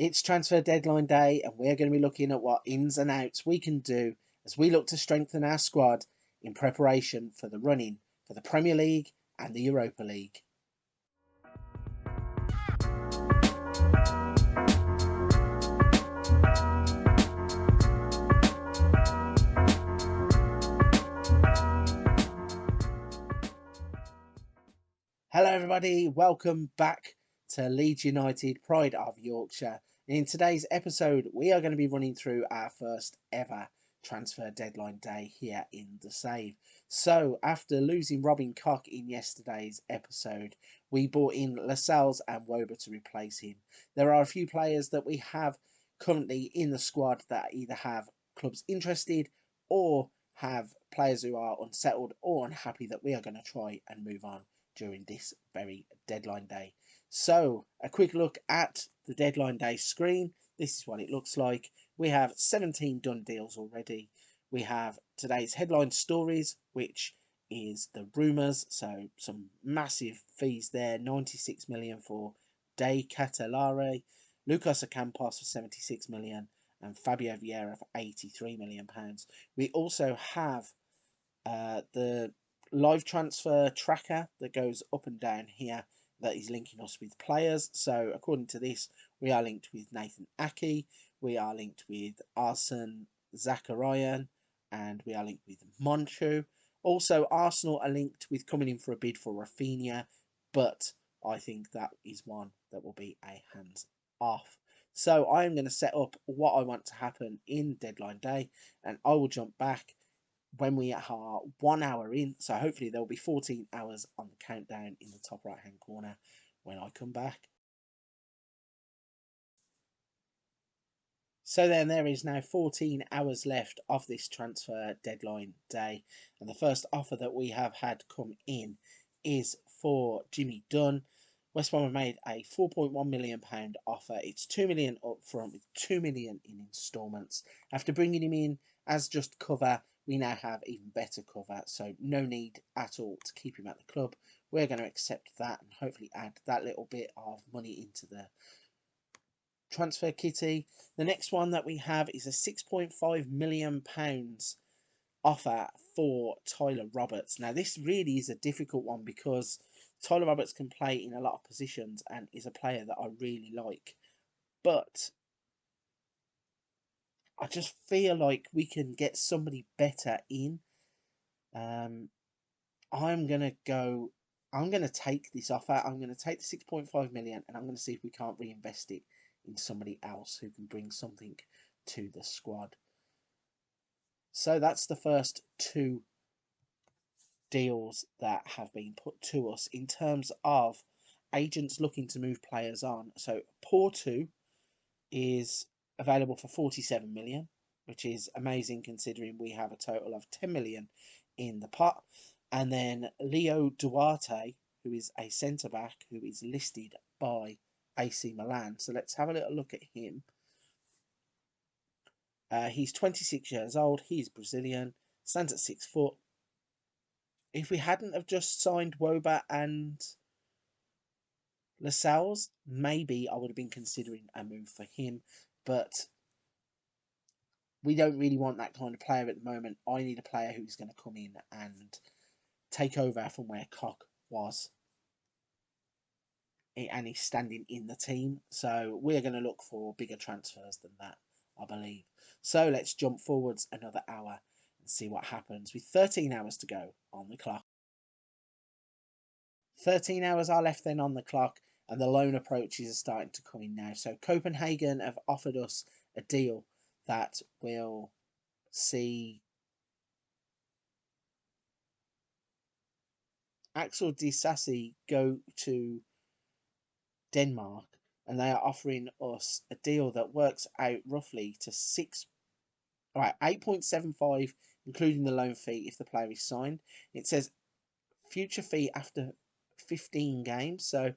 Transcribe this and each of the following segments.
It's transfer deadline day, and we're going to be looking at what ins and outs we can do as we look to strengthen our squad in preparation for the running for the Premier League and the Europa League. Hello everybody, welcome back to Leeds United, Pride of Yorkshire. In today's episode, we are going to be running through our first ever transfer deadline day here in the Save. So, after losing Robin Koch in yesterday's episode, we brought in Lascelles and Woba to replace him. There are a few players that we have currently in the squad that either have clubs interested or have players who are unsettled or unhappy that we are going to try and move on during this very deadline day. So a quick look at the deadline day screen. This is what it looks like. We have 17 done deals already. We have today's headline stories, which is the rumours. So some massive fees there. 96 million for De Catalare, Lucas Ocampos for 76 million, and Fabio Vieira for 83 million pounds. We also have the live transfer tracker that goes up and down here that is linking us with players. So according to this, we are linked with Nathan Aki, we are linked with Arsene Zakarian, and we are linked with Monchu. Also, Arsenal are linked with coming in for a bid for Rafinha, but I think that is one that will be a hands off. So I am going to set up what I want to happen in deadline day, and I will jump back when we are 1 hour in. So hopefully there will be 14 hours on the countdown in the top right hand corner when I come back. So then there is now 14 hours left of this transfer deadline day, and the first offer that we have had come in is for Jimmy Dunn. West Brom have made a £4.1 million offer. It's $2 million up front with $2 million in instalments. After bringing him in as just cover, we now have even better cover, so no need at all to keep him at the club. We're going to accept that and hopefully add that little bit of money into the transfer kitty. The next one that we have is a £6.5 million offer for Tyler Roberts. Now this really is a difficult one because Tyler Roberts can play in a lot of positions and is a player that I really like, but I just feel like we can get somebody better in. I'm going to take this offer. I'm going to take the 6.5 million and I'm going to see if we can't reinvest it in somebody else who can bring something to the squad. So that's the first two deals that have been put to us in terms of agents looking to move players on. So Porto is available for 47 million, which is amazing considering we have a total of 10 million in the pot. And then Leo Duarte, who is a centre-back, who is listed by AC Milan. So let's have a little look at him. He's 26 years old. He's Brazilian. Stands at 6 foot. If we hadn't have just signed Woba and Lascelles, maybe I would have been considering a move for him. But we don't really want that kind of player at the moment. I need a player who's going to come in and take over from where Koch was. And he's standing in the team. So we're going to look for bigger transfers than that, I believe. So let's jump forwards another hour and see what happens with 13 hours to go on the clock. 13 hours are left then on the clock, and the loan approaches are starting to come in now. So Copenhagen have offered us a deal that will see Axel Disasi go to Denmark, and they are offering us a deal that works out roughly to 8.75, including the loan fee if the player is signed. It says future fee after 15 games. So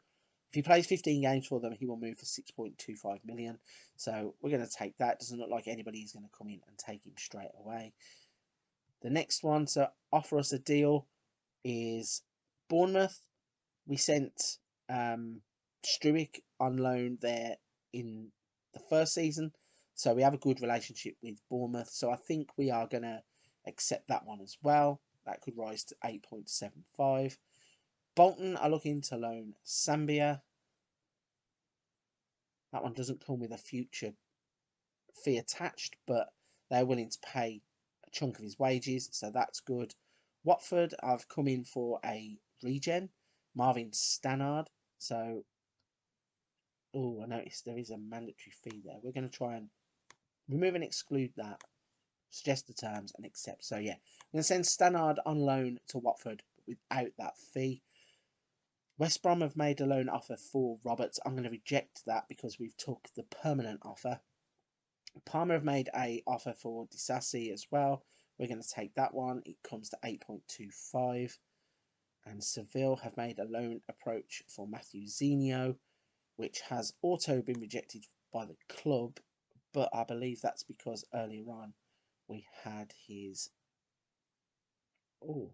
if he plays 15 games for them, he will move for 6.25 million. So we're going to take that. Doesn't look like anybody is going to come in and take him straight away. The next one to offer us a deal is Bournemouth. We sent Struijk on loan there in the first season, so we have a good relationship with Bournemouth. So I think we are going to accept that one as well. That could rise to 8.75. Bolton are looking to loan Sambia. That one doesn't come with a future fee attached, but they're willing to pay a chunk of his wages, so that's good. Watford have come in for a regen, Marvin Stannard. So, oh, I noticed there is a mandatory fee there. We're going to try and remove and exclude that, suggest the terms and accept. So, yeah, I'm going to send Stannard on loan to Watford without that fee. West Brom have made a loan offer for Roberts. I'm going to reject that because we've took the permanent offer. Parma have made a offer for Disasi as well. We're going to take that one. It comes to 8.25. And Seville have made a loan approach for Matthew Zinho, which has also been rejected by the club. But I believe that's because earlier on we had his... Oh.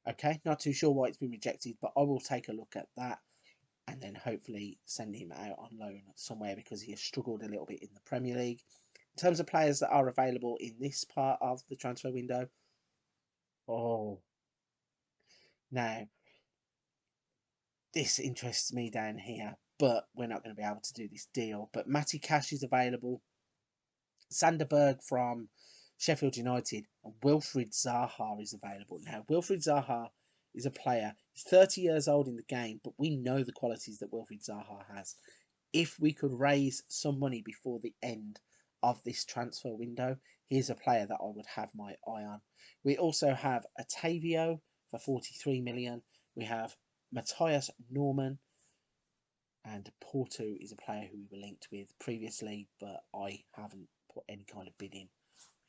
Okay, not too sure why it's been rejected, but I will take a look at that and then hopefully send him out on loan somewhere because he has struggled a little bit in the Premier League. In terms of players that are available in this part of the transfer window, now this interests me down here, but we're not going to be able to do this deal. But Matty Cash is available, Sanderberg from Sheffield United, and Wilfried Zaha is available. Now, Wilfried Zaha is a player, he's 30 years old in the game, but we know the qualities that Wilfried Zaha has. If we could raise some money before the end of this transfer window, here's a player that I would have my eye on. We also have Otavio for 43 million. We have Matthias Norman, and Porto is a player who we were linked with previously, but I haven't put any kind of bid in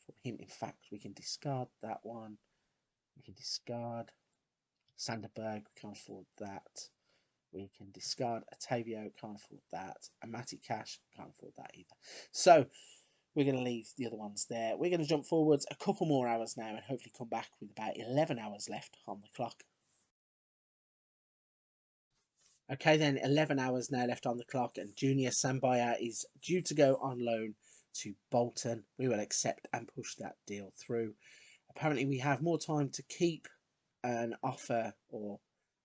for him. In fact, we can discard that one. We can discard Sanderberg, we can't afford that. We can discard Otavio, can't afford that. And Matty Cash, can't afford that either. So we're going to leave the other ones there. We're going to jump forwards a couple more hours now and hopefully come back with about 11 hours left on the clock. Okay, then 11 hours now left on the clock, and Junior Sambaya is due to go on loan to Bolton. We will accept and push that deal through. Apparently, we have more time to keep an offer or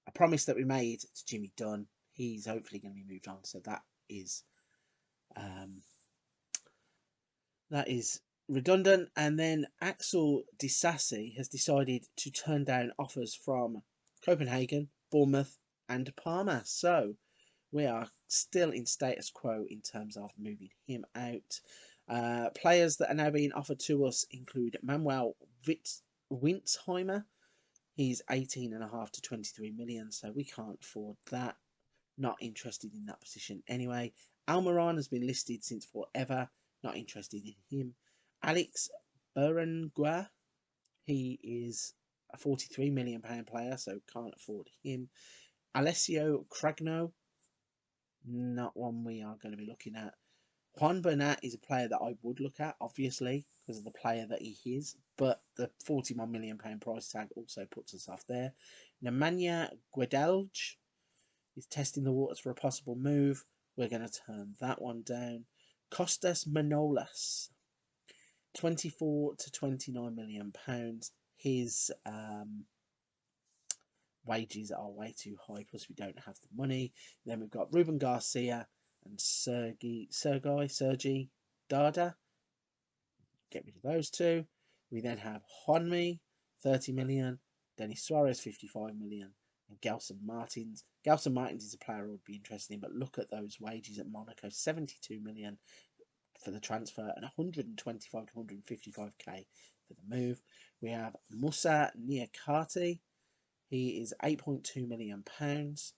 a promise that we made to Jimmy Dunn. He's hopefully going to be moved on, so that is redundant. And then Axel Disasi has decided to turn down offers from Copenhagen, Bournemouth, and Parma. So we are still in status quo in terms of moving him out. Players that are now being offered to us include Manuel Wintzheimer. He's 18.5 to 23 million, so we can't afford that. Not interested in that position anyway. Almiron has been listed since forever. Not interested in him. Alex Berenguer. He is a £43 million player, so can't afford him. Alessio Cragno. Not one we are going to be looking at. Juan Bernat is a player that I would look at, obviously, because of the player that he is, but the £41 million price tag also puts us off there. Nemanja Guedelj is testing the waters for a possible move. We're going to turn that one down. Costas Manolas, 24 to 29 million pounds. His wages are way too high, plus we don't have the money. Then we've got Ruben Garcia and Sergi Dada. Get rid of those two. We then have Juanmi, 30 million. Denis Suarez, 55 million. And Gelson Martins. Gelson Martins is a player I would be interested in, but look at those wages at Monaco. 72 million for the transfer and 125 to 155k for the move. We have Musa Niakate. He is 8.2 million pounds.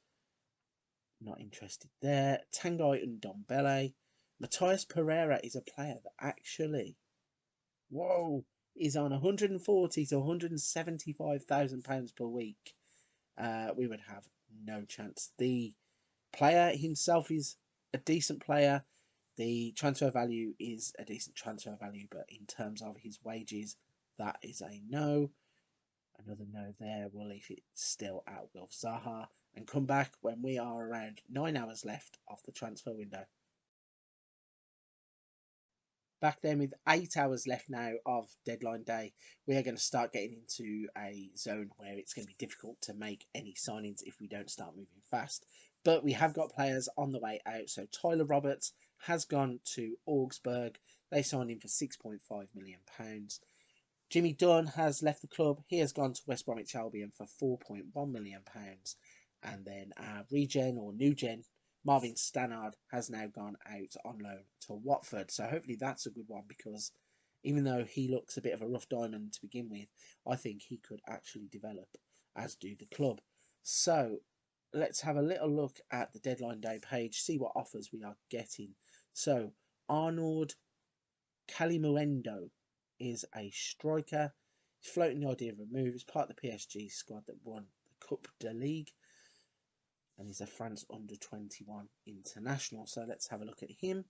Not interested there. Tanguy Ndombele. Matthias Pereira is a player that actually, is on 140 to 175,000 pounds per week. We would have no chance. The player himself is a decent player. The transfer value is a decent transfer value, but in terms of his wages, that is a no. Another no there. We'll leave it still at Wilf Zaha and come back when we are around 9 hours left of the transfer window. Back then with 8 hours left now of deadline day, we are going to start getting into a zone where it's going to be difficult to make any signings if we don't start moving fast. But we have got players on the way out. So Tyler Roberts has gone to Augsburg. They signed him for £6.5 million. Jimmy Dunn has left the club. He has gone to West Bromwich Albion for £4.1 million. And then our regen or new gen, Marvin Stannard, has now gone out on loan to Watford. So hopefully that's a good one, because even though he looks a bit of a rough diamond to begin with, I think he could actually develop, as do the club. So let's have a little look at the deadline day page, see what offers we are getting. So Arnold Calimuendo is a striker. He's floating the idea of a move. He's part of the PSG squad that won the Coupe de Ligue, and he's a France under-21 international. So let's have a look at him.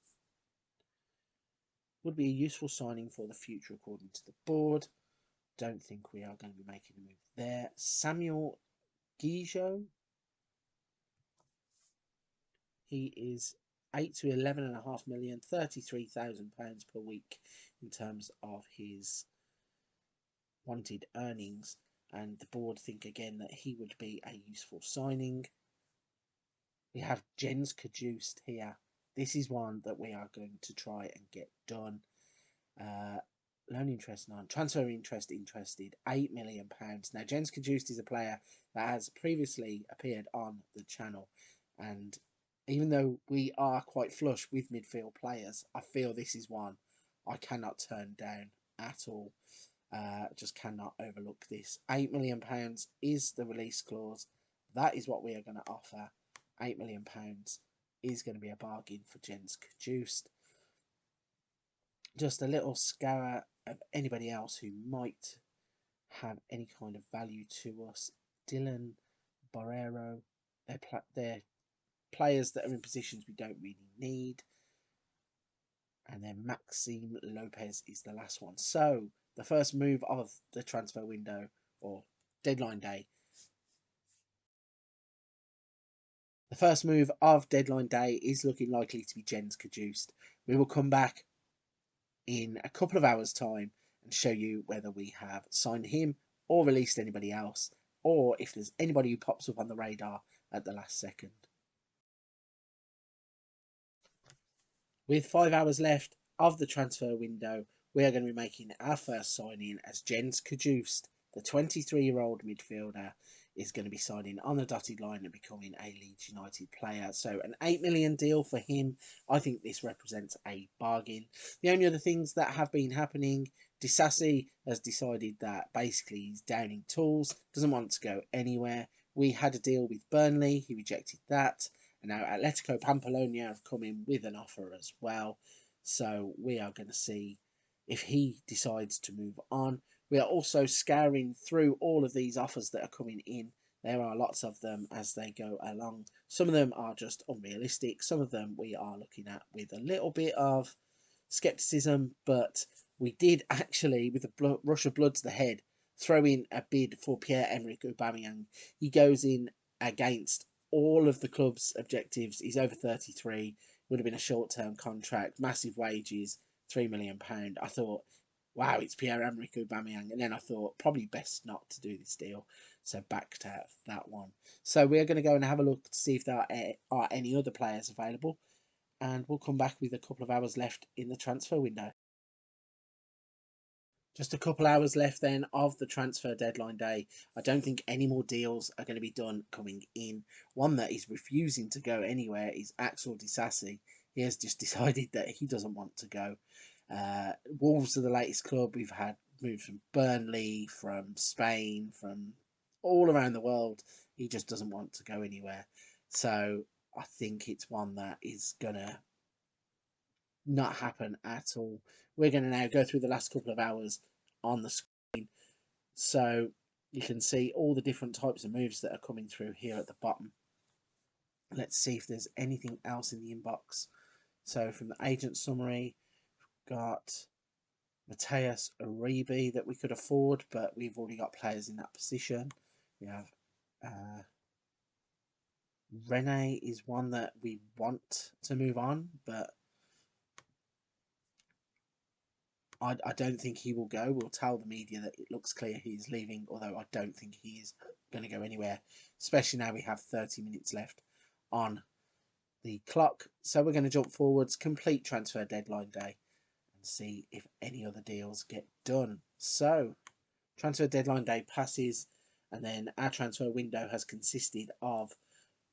Would be a useful signing for the future according to the board. Don't think we are going to be making a move there. Samuel Guijo. He is 8 to 11.5 million, £33,000 per week in terms of his wanted earnings, and the board think again that he would be a useful signing. We have Jens Kajust here. This is one that we are going to try and get done. Loan interest none, transfer interest interested, £8 million. Now Jens Kajust is a player that has previously appeared on the channel, and even though we are quite flush with midfield players, I feel this is one I cannot turn down at all. Just cannot overlook this. £8 million is the release clause. That is what we are going to offer. £8 million is going to be a bargain for Jens Kajust. Just a little scour of anybody else who might have any kind of value to us. Dylan Barrero. They're players that are in positions we don't really need. And then Maxime Lopez is the last one. So the first move of the transfer window or deadline day. The first move of deadline day is looking likely to be Jens Kajust. We will come back in a couple of hours' time and show you whether we have signed him or released anybody else, or if there's anybody who pops up on the radar at the last second. With 5 hours left of the transfer window, we are going to be making our first signing as Jens Kajust, the 23-year-old midfielder, is going to be signing on the dotted line and becoming a Leeds United player. So an £8 million deal for him. I think this represents a bargain. The only other things that have been happening, Disasi has decided that basically he's downing tools, doesn't want to go anywhere. We had a deal with Burnley, he rejected that. And now Atletico Pamplona have come in with an offer as well. So we are going to see if he decides to move on. We are also scouring through all of these offers that are coming in. There are lots of them as they go along. Some of them are just unrealistic. Some of them we are looking at with a little bit of scepticism. But we did actually, with a rush of blood to the head, throw in a bid for Pierre-Emerick Aubameyang. He goes in against all of the club's objectives. He's over 33. Would have been a short-term contract, massive wages, £3 million. I thought, wow, it's Pierre-Emerick Aubameyang. And then I thought, probably best not to do this deal. So backed out of that one. So we're going to go and have a look to see if there are any other players available. And we'll come back with a couple of hours left in the transfer window. Just a couple hours left then of the transfer deadline day. I don't think any more deals are going to be done coming in. One that is refusing to go anywhere is Axel Disasi. He has just decided that he doesn't want to go. Wolves are the latest club. We've had moves from Burnley, from Spain, from all around the world. He just doesn't want to go anywhere. So I think it's one that is going to not happen at all. We're going to now go through the last couple of hours on the screen, so you can see all the different types of moves that are coming through here at the bottom. Let's see if there's anything else in the inbox. So from the agent summary, we've got Mateus Uribe that we could afford, but we've already got players in that position. We have Rene is one that we want to move on, but I don't think he will go. We'll tell the media that it looks clear he is leaving, although I don't think he is going to go anywhere, especially now we have 30 minutes left on the clock. So we're going to jump forwards, complete transfer deadline day, and see if any other deals get done. So transfer deadline day passes, and then our transfer window has consisted of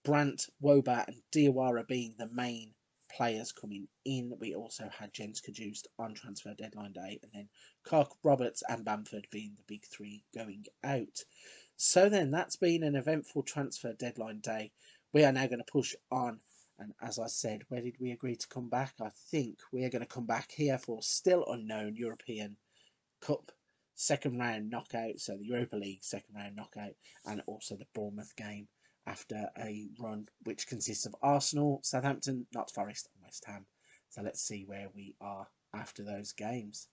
Brandt, Wobat, and Diawara being the main players coming in. We also had Jens Kajust on transfer deadline day, and then Koch, Roberts, and Bamford being the big three going out. So then that's been an eventful transfer deadline day. We are now going to push on. And as I said, where did we agree to come back? I think we are going to come back here for still unknown European Cup second round knockout, so the Europa League second round knockout, and also the Bournemouth game after a run which consists of Arsenal, Southampton, Notts Forest, and West Ham. So let's see where we are after those games.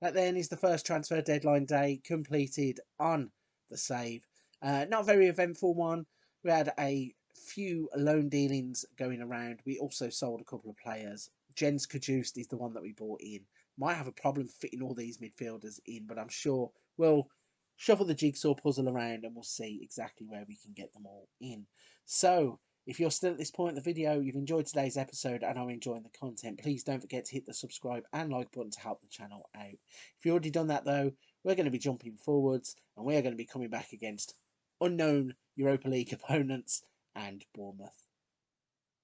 That then is the first transfer deadline day completed on the save. Not a very eventful one. We had a few loan dealings going around. We also sold a couple of players. Jens Kajust is the one that we bought in. Might have a problem fitting all these midfielders in, but I'm sure we'll shuffle the jigsaw puzzle around and we'll see exactly where we can get them all in. So, if you're still at this point in the video, you've enjoyed today's episode and are enjoying the content, please don't forget to hit the subscribe and like button to help the channel out. If you've already done that though, we're going to be jumping forwards and we are going to be coming back against unknown Europa League opponents and Bournemouth.